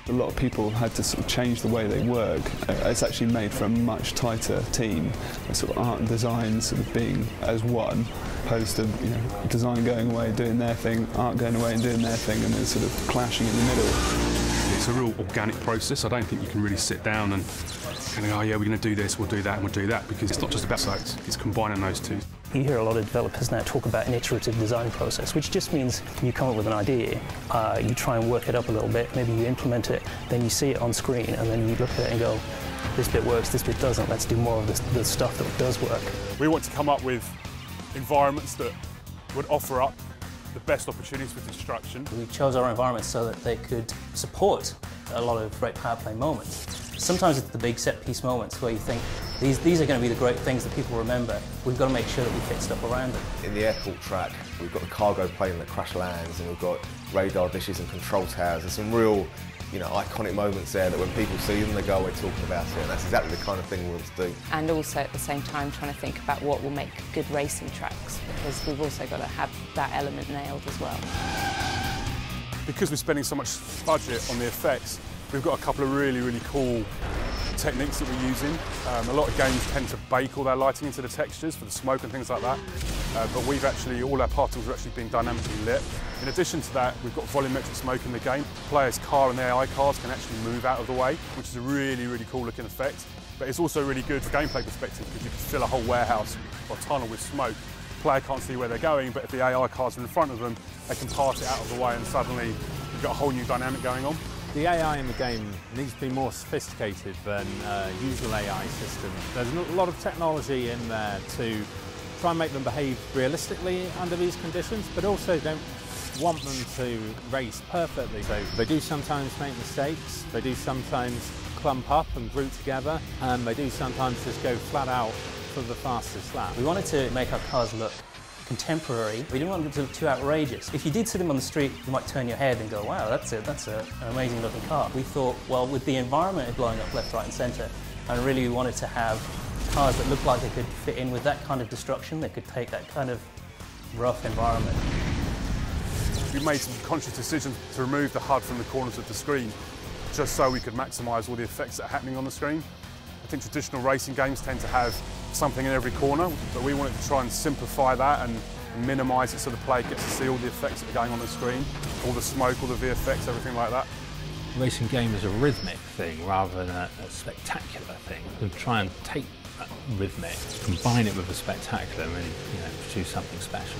A lot of people had to sort of change the way they work. It's actually made for a much tighter team. Sort of art and design sort of being as one, opposed to design going away doing their thing, art going away and doing their thing, and then sort of clashing in the middle. It's a real organic process. I don't think you can really sit down and go, oh yeah, we're going to do this, we'll do that, and we'll do that, because it's not just about that, it's combining those two. You hear a lot of developers now talk about an iterative design process, which just means you come up with an idea, you try and work it up a little bit, maybe you implement it, then you see it on screen, and then you look at it and go, this bit works, this bit doesn't, let's do more of the stuff that does work. We want to come up with environments that would offer up the best opportunities for construction. We chose our environments so that they could support a lot of great power play moments. Sometimes it's the big set-piece moments where you think, these are going to be the great things that people remember. We've got to make sure that we fit stuff around them. In the airport track, we've got the cargo plane that crash lands, and we've got radar dishes and control towers. There's some real, iconic moments there that when people see them, they go away talking about it, and that's exactly the kind of thing we want to do. And also at the same time trying to think about what will make good racing tracks, because we've also got to have that element nailed as well. Because we're spending so much budget on the effects, we've got a couple of really, really cool techniques that we're using. A lot of games tend to bake all their lighting into the textures for the smoke and things like that. But all our particles are actually being dynamically lit. In addition to that, we've got volumetric smoke in the game. Players' car and their AI cars can actually move out of the way, which is a really, really cool looking effect. But it's also really good from a gameplay perspective because you can fill a whole warehouse or tunnel with smoke. The player can't see where they're going, but if the AI cars are in front of them, they can pass it out of the way, and suddenly you've got a whole new dynamic going on. The AI in the game needs to be more sophisticated than usual AI systems. There's a lot of technology in there to try and make them behave realistically under these conditions, but also don't want them to race perfectly. So they do sometimes make mistakes, they do sometimes clump up and group together, and they do sometimes just go flat out for the fastest lap. We wanted to make our cars look contemporary. We didn't want them to look too outrageous. If you did see them on the street, you might turn your head and go, wow, that's an amazing looking car. We thought, well, with the environment blowing up left, right and centre, and really we wanted to have cars that looked like they could fit in with that kind of destruction, that could take that kind of rough environment. We made some conscious decisions to remove the HUD from the corners of the screen, just so we could maximise all the effects that are happening on the screen. I think traditional racing games tend to have something in every corner, but we wanted to try and simplify that and minimise it so the player gets to see all the effects that are going on the screen, all the smoke, all the VFX, everything like that. The racing game is a rhythmic thing rather than a spectacular thing. We try and take that rhythmic, combine it with a spectacular and really, produce something special.